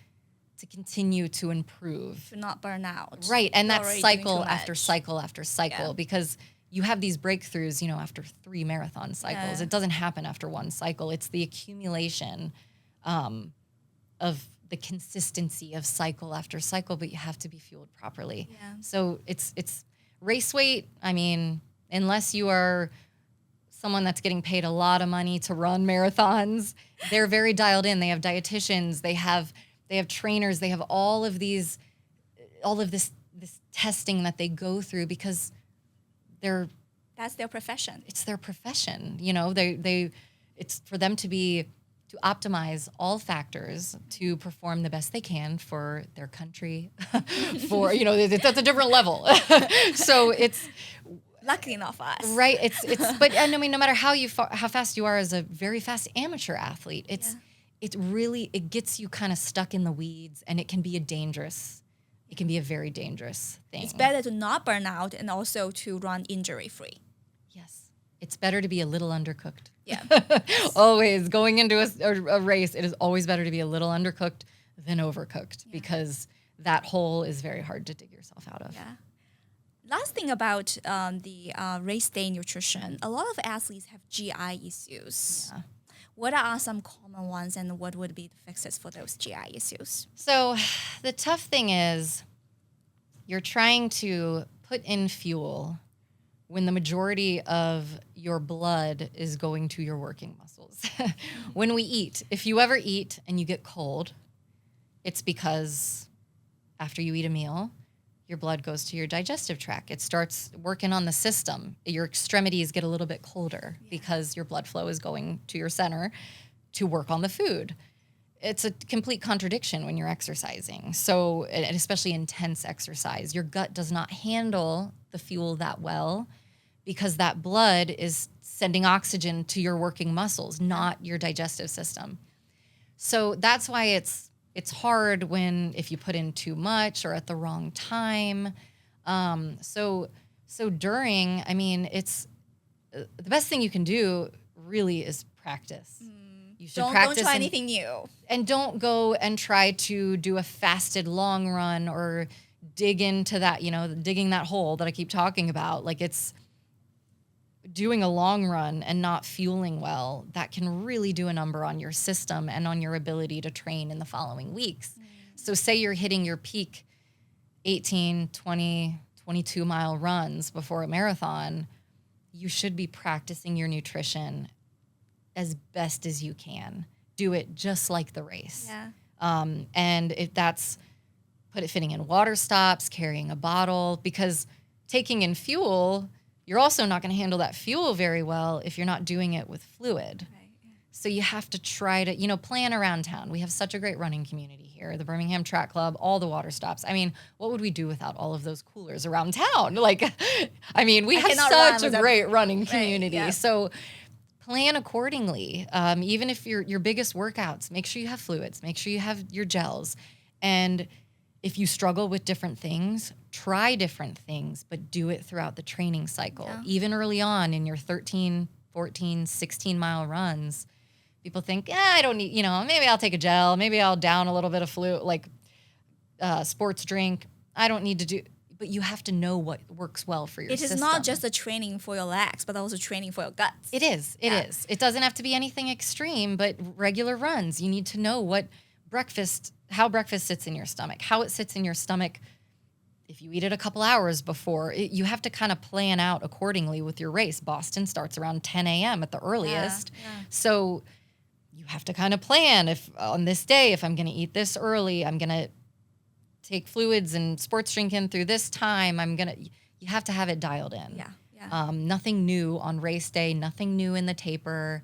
to continue to improve. To not burn out. Right. And that's cycle after cycle after cycle, because you have these breakthroughs, after 3 marathon cycles. It doesn't happen after one cycle. It's the accumulation of the consistency of cycle after cycle, but you have to be fueled properly. So it's race weight. I mean, unless you are someone that's getting paid a lot of money to run marathons, they're very dialed in. They have dietitians, they have trainers, they have all of this testing that they go through, because that's their profession. It's their profession. It's for them to be to optimize all factors to perform the best they can for their country. For, that's a different level. So it's lucky enough us. Right. But I mean, no matter how fast you are as a very fast amateur athlete, it gets you kind of stuck in the weeds, and it can be a very dangerous thing. It's better to not burn out and also to run injury free. Yes. It's better to be a little undercooked. Yeah. Always going into a race, it is always better to be a little undercooked than overcooked, because that hole is very hard to dig yourself out of. Yeah. Last thing about the race day nutrition, a lot of athletes have GI issues. Yeah. What are some common ones, and what would be the fixes for those GI issues? So the tough thing is you're trying to put in fuel when the majority of your blood is going to your working muscles. When we eat, if you ever eat and you get cold, it's because after you eat a meal, your blood goes to your digestive tract. It starts working on the system. Your extremities get a little bit colder because your blood flow is going to your center to work on the food. It's a complete contradiction when you're exercising. So, and especially intense exercise, your gut does not handle the fuel that well, because that blood is sending oxygen to your working muscles, not your digestive system. So that's why it's hard if you put in too much or at the wrong time. So during, I mean, it's the best thing you can do really is practice. You should practice. Don't try anything new. And don't go and try to do a fasted long run or dig into that, digging that hole that I keep talking about. Like, it's doing a long run and not fueling well, that can really do a number on your system and on your ability to train in the following weeks. So say you're hitting your peak 18, 20, 22 mile runs before a marathon, you should be practicing your nutrition as best as you can. Do it just like the race. Yeah. And if that's fitting in water stops, carrying a bottle, because taking in fuel, you're also not going to handle that fuel very well if you're not doing it with fluid. Right, yeah. So you have to try to, plan around town. We have such a great running community here, the Birmingham Track Club, all the water stops. I mean, what would we do without all of those coolers around town? We have such a great running community. Right, yeah. So plan accordingly. Even if your biggest workouts, make sure you have fluids, make sure you have your gels. And if you struggle with different things, try different things, but do it throughout the training cycle. Yeah. Even early on in your 13, 14, 16 mile runs, people think, I don't need, maybe I'll take a gel, maybe I'll down a little bit of sports drink. I don't need to do, but you have to know what works well for your system. It is not just a training for your legs, but also training for your guts. It is. It doesn't have to be anything extreme, but regular runs. You need to know how breakfast sits in your stomach, how it sits in your stomach. If you eat it a couple hours before, you have to kind of plan out accordingly with your race. Boston starts around 10 a.m. at the earliest. Yeah. So you have to kind of plan, if on this day, if I'm going to eat this early, I'm going to take fluids and sports drink in through this time. You have to have it dialed in. Yeah. Nothing new on race day, nothing new in the taper.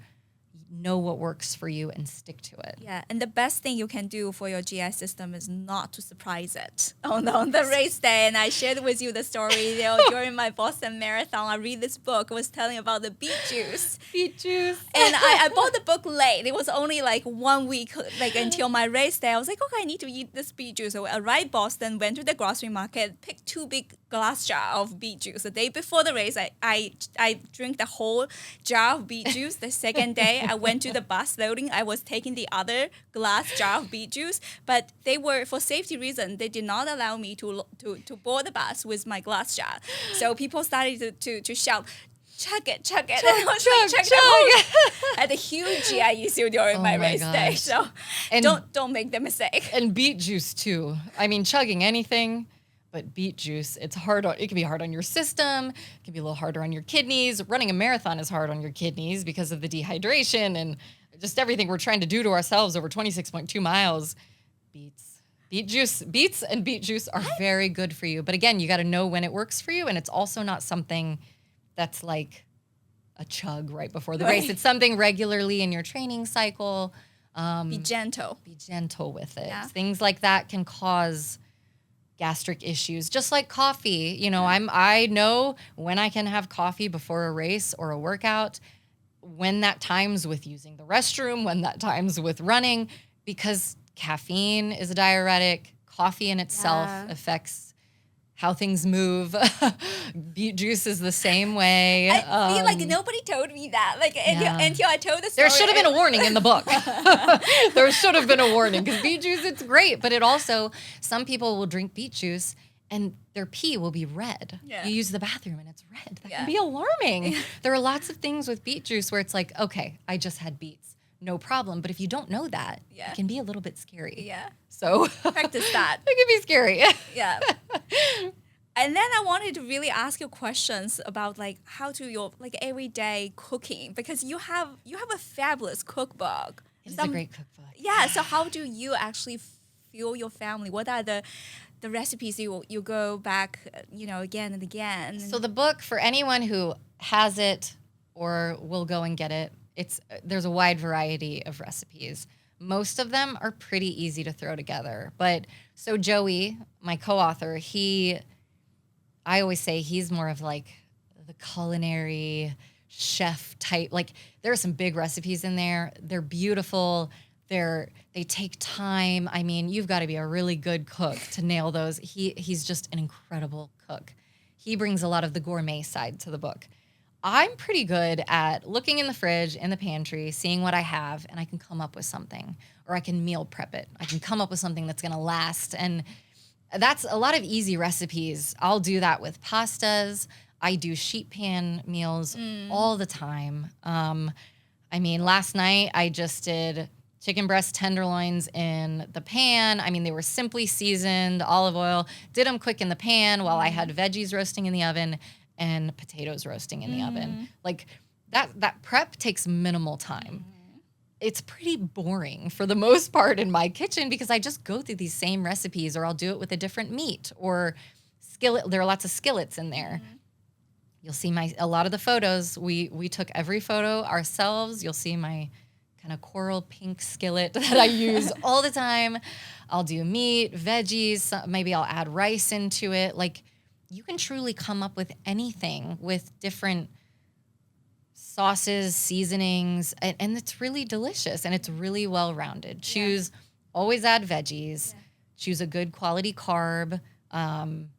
Know what works for you and stick to it. Yeah, and the best thing you can do for your GI system is not to surprise it on the race day. And I shared with you the story during my Boston Marathon. I read this book. It was telling about the beet juice. Beet juice. And I bought the book late. It was only 1 week until my race day. I was like, okay, I need to eat this beet juice. So I arrived Boston, went to the grocery market, picked 2 big glass jar of beet juice. The day before the race, I drank the whole jar of beet juice. The second day, I went to the bus loading. I was taking the other glass jar of beet juice, but they were, for safety reasons, they did not allow me to board the bus with my glass jar. So people started to shout, chug it. And I was chug. I had a huge GI issue during my race day. So don't make the mistake. And beet juice too. I mean, chugging anything, but beet juice, it can be hard on your system. It can be a little harder on your kidneys. Running a marathon is hard on your kidneys because of the dehydration and just everything we're trying to do to ourselves over 26.2 miles. Beets and beet juice are very good for you. But again, you got to know when it works for you. And it's also not something that's like a chug right before the race. It's something regularly in your training cycle. Be gentle. Be gentle with it. Yeah. Things like that can cause gastric issues, just like coffee. You know, I know when I can have coffee before a race or a workout, when that times with using the restroom, when that times with running, because caffeine is a diuretic. Coffee in itself affects how things move. Beet juice is the same way. I feel like nobody told me that. Like until I told the story. There should have been a warning in the book. There should have been a warning because beet juice, it's great. But it also, some people will drink beet juice and their pee will be red. Yeah. You use the bathroom and it's red. That can be alarming. There are lots of things with beet juice where it's like, okay, I just had beets. No problem. But if you don't know that, it can be a little bit scary. Yeah. So practice that. It can be scary. Yeah. And then I wanted to really ask you questions about like how to your like everyday cooking, because you have a fabulous cookbook. It's a great cookbook. Yeah. So how do you actually fuel your family? What are the recipes you go back, again and again? So the book, for anyone who has it or will go and get it, there's a wide variety of recipes. Most of them are pretty easy to throw together. But so Joey, my co-author, I always say he's more of like the culinary chef type. Like there are some big recipes in there. They're beautiful. They take time. I mean, you've got to be a really good cook to nail those. He's just an incredible cook. He brings a lot of the gourmet side to the book. I'm pretty good at looking in the fridge, in the pantry, seeing what I have, and I can come up with something, or I can meal prep it. I can come up with something that's going to last. And that's a lot of easy recipes. I'll do that with pastas. I do sheet pan meals all the time. I mean, last night I just did chicken breast tenderloins in the pan. I mean, they were simply seasoned, olive oil, did them quick in the pan while I had veggies roasting in the oven and potatoes roasting in the oven. Like that prep takes minimal time. It's pretty boring for the most part in my kitchen because I just go through these same recipes, or I'll do it with a different meat or skillet. There are lots of skillets in there. You'll see a lot of the photos. We took every photo ourselves. You'll see my kind of coral pink skillet that I use all the time. I'll do meat, veggies, maybe I'll add rice into it. Like, you can truly come up with anything with different sauces, seasonings, and it's really delicious and it's really well-rounded. Always add veggies. Choose a good quality carb. You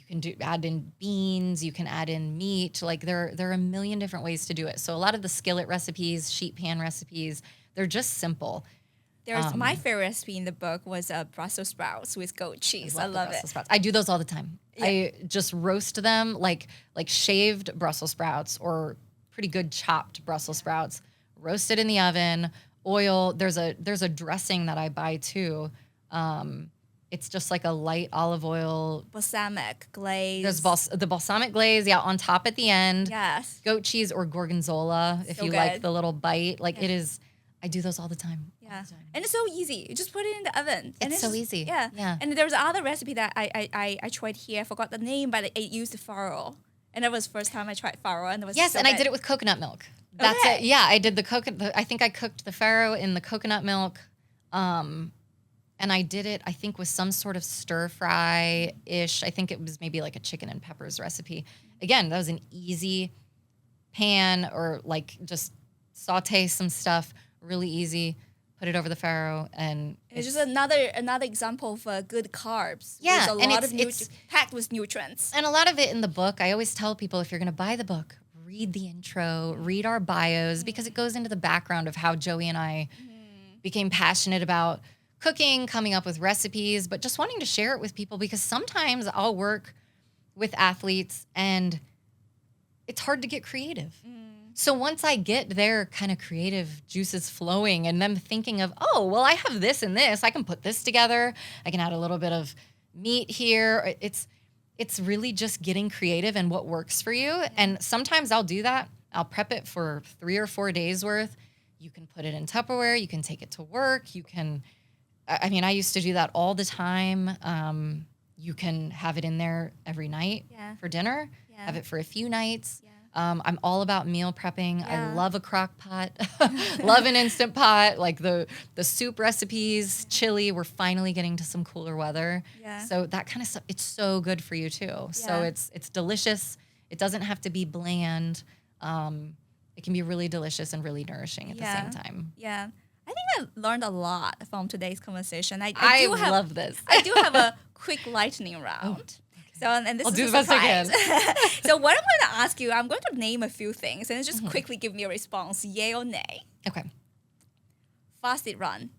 can add in beans. You can add in meat. Like there are a million different ways to do it. So a lot of the skillet recipes, sheet pan recipes, they're just simple. There's my favorite recipe in the book was Brussels sprouts with goat cheese. I love it. Sprouts. I do those all the time. Yeah. I just roast them like shaved Brussels sprouts or pretty good chopped Brussels sprouts. Roast it in the oven. Oil. There's a dressing that I buy too. It's just like a light olive oil. Balsamic glaze. There's the balsamic glaze, on top at the end. Yes. Goat cheese or gorgonzola if you like the little bite. Like it is. I do those all the time. Yeah. And it's so easy. You just put it in the oven. It's so easy. Yeah. And there's another recipe that I tried here. I forgot the name, but it used farro. And that was the first time I tried farro. And it was I did it with coconut milk. That's it. Yeah, I did the coconut. I think I cooked the farro in the coconut milk. And I did it, I think, with some sort of stir fry-ish. I think it was maybe like a chicken and peppers recipe. Again, that was an easy pan or like just saute some stuff. Really easy. Put it over the farro, and it's just another example of good carbs. Yeah, there's a lot of packed with nutrients. And a lot of it in the book. I always tell people, if you're going to buy the book, read the intro, read our bios, because it goes into the background of how Joey and I became passionate about cooking, coming up with recipes, but just wanting to share it with people, because sometimes I'll work with athletes and it's hard to get creative. So once I get their kind of creative juices flowing and them thinking of, oh, well, I have this and this, I can put this together. I can add a little bit of meat here. It's really just getting creative and what works for you. And sometimes I'll do that. I'll prep it for 3 or 4 days worth. You can put it in Tupperware. You can take it to work. You can, I mean, I used to do that all the time. You can have it in there every night for dinner. Have it for a few nights. I'm all about meal prepping. Yeah. I love a crock pot, love an instant pot, like the soup recipes, chili. We're finally getting to some cooler weather. Yeah. So that kind of stuff, it's so good for you too. So Yeah. it's delicious. It doesn't have to be bland. It can be really delicious and really nourishing at the same time. Yeah. I think I learned a lot from today's conversation. I love this. I do have a quick lightning round. So, and this I'll is do a the best I surprise. can. So what I'm going to ask you, I'm going to name a few things and just quickly give me a response, yay or nay. Okay. Fasted run.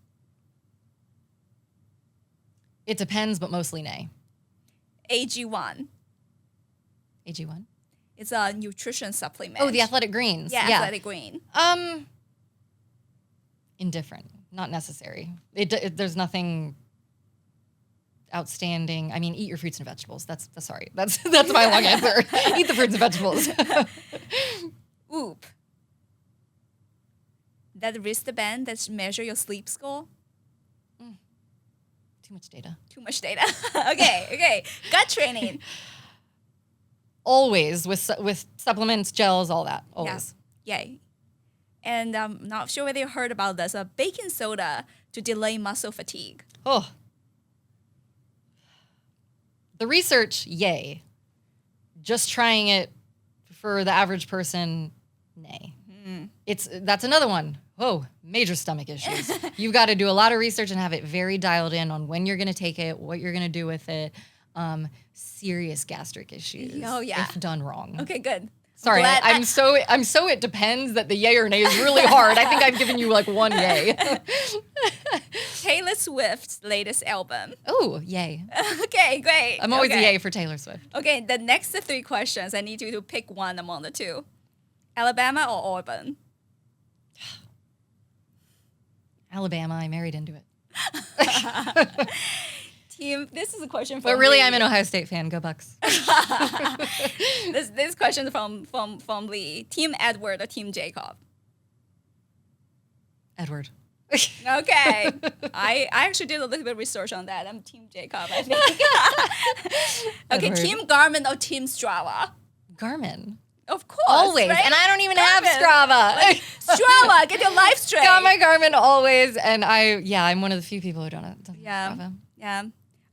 It depends, but mostly nay. AG1. AG1? It's a nutrition supplement. Oh, the Athletic Greens. Yeah, Athletic Green. Indifferent. Not necessary. There's nothing outstanding. I mean, eat your fruits and vegetables. That's my long answer. Eat the fruits and vegetables. Oop. That wristband that measure your sleep score. Too much data. Too much data. Okay. Gut training. Always with supplements, gels, all that. Always. Yeah. Yay. And I'm not sure whether you heard about this. Baking soda to delay muscle fatigue. Oh. The research, yay. Just trying it for the average person, nay. That's another one. Oh, major stomach issues. You've got to do a lot of research and have it very dialed in on when you're going to take it, what you're going to do with it. Serious gastric issues. Oh, yeah. If done wrong. Okay, good. Sorry, I'm so it depends that the yay or nay is really hard. I think I've given you like one yay. Taylor Swift's latest album. Oh, yay. Okay, great. I'm always a yay for Taylor Swift. Okay, the next 3 questions, I need you to pick one among the two. Alabama or Auburn? Alabama, I married into it. Team, this is a question from But really, Lee. I'm an Ohio State fan. Go Bucks. This question from Lee. Team Edward or Team Jacob? Edward. Okay. I actually did a little bit of research on that. I'm Team Jacob, I think. Okay, Edward. Team Garmin or Team Strava? Garmin. Of course. Always. Right? And I don't even Garmin. have Strava. Strava, get your life straight. Got my Garmin always. And I'm one of the few people who don't have Strava. Yeah.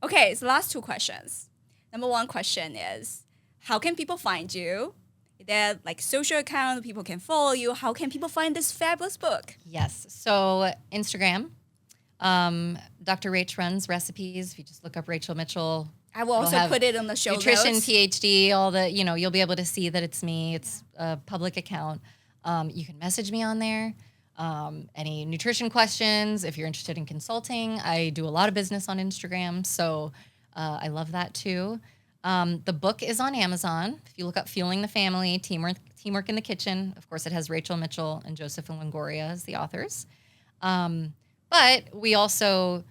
Okay, so last 2 questions. Number 1 question is, how can people find you? Is there like social account people can follow you? How can people find this fabulous book? Yes. So Instagram, Dr. Rach runs recipes. If you just look up Rachel Mitchell, I will also put it on the show nutrition, notes. PhD, all the, you'll be able to see that it's me. It's a public account. You can message me on there. Any nutrition questions, if you're interested in consulting. I do a lot of business on Instagram, so I love that too. The book is on Amazon. If you look up Fueling the Family, Teamwork in the Kitchen, of course it has Rachel Mitchell and Joseph Longoria as the authors. But we also,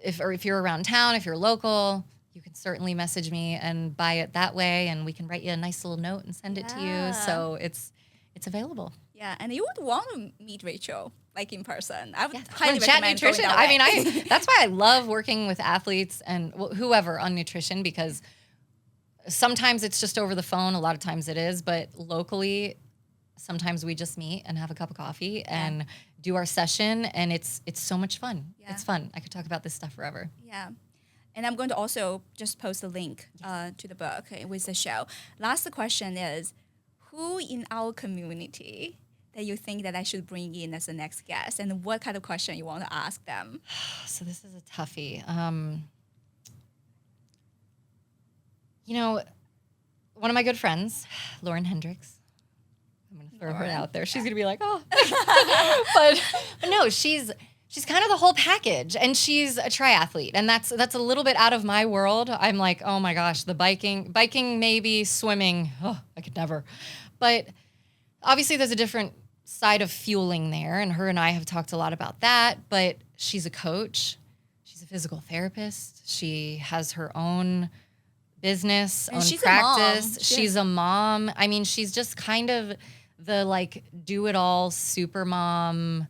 if you're around town, if you're local, you can certainly message me and buy it that way, and we can write you a nice little note and send it to you. So it's available. Yeah, and you would want to meet Rachel, like in person. I would Yeah, highly chat recommend nutrition. going that I way. mean, that's why I love working with athletes and whoever on nutrition, because sometimes it's just over the phone. A lot of times it is, but locally, sometimes we just meet and have a cup of coffee and do our session, and it's so much fun. Yeah. It's fun. I could talk about this stuff forever. Yeah. And I'm going to also just post a link to the book with the show. Last question is, who in our community that you think that I should bring in as the next guest, and what kind of question you want to ask them? So this is a toughie. One of my good friends, Lauren Hendrix. I'm going to throw her out there. She's going to be like, oh. but no, she's kind of the whole package, and she's a triathlete, and that's a little bit out of my world. I'm like, oh my gosh, the biking maybe, swimming, I could never. But obviously there's a different side of fueling there, and her and I have talked a lot about that, but she's a coach. She's a physical therapist. She has her own business, And own she's practice. a mom. She's a mom. I mean, she's just kind of the like do-it-all super mom.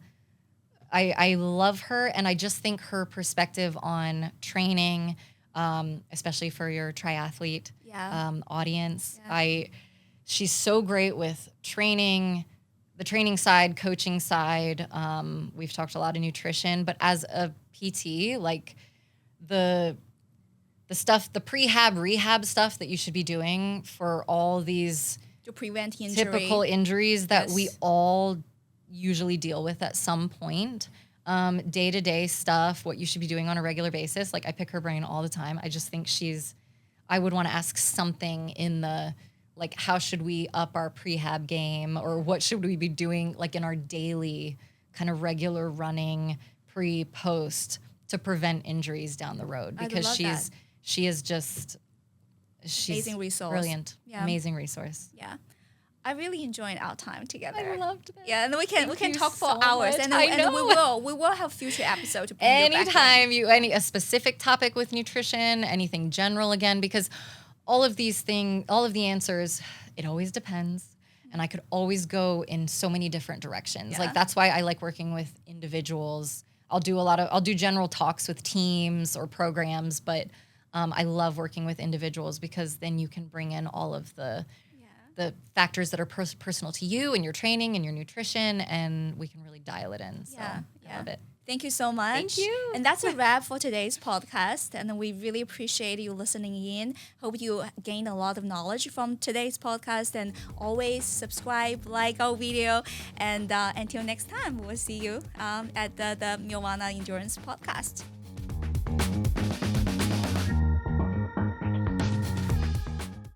I love her, and I just think her perspective on training, especially for your triathlete audience, she's so great with training, the training side, coaching side. We've talked a lot of nutrition, but as a PT, like the stuff, the prehab, rehab stuff that you should be doing for all these To prevent injury. typical injuries that we Yes. all usually deal with at some point. Day-to-day stuff, what you should be doing on a regular basis. Like I pick her brain all the time. I just think I would want to ask something in the, like, how should we up our prehab game, or what should we be doing like in our daily kind of regular running pre-post to prevent injuries down the road, because love that. she's Amazing resource. brilliant. Yeah. Amazing resource. Yeah. I really enjoyed our time together. I loved that. Yeah, and we can Thank you talk for so hours, much. and, I and know. we will have future episode to bring you back Anytime a specific topic with nutrition, anything general again, because all of the answers, it always depends. And I could always go in so many different directions. Yeah. Like that's why I like working with individuals. I'll do general talks with teams or programs, but I love working with individuals, because then you can bring in all of the factors that are personal to you and your training and your nutrition, and we can really dial it in. So Yeah, I love it. Thank you so much. Thank you. And that's a wrap for today's podcast. And we really appreciate you listening in. Hope you gained a lot of knowledge from today's podcast. And always subscribe, like our video. And until next time, we'll see you at the Milwana Endurance Podcast.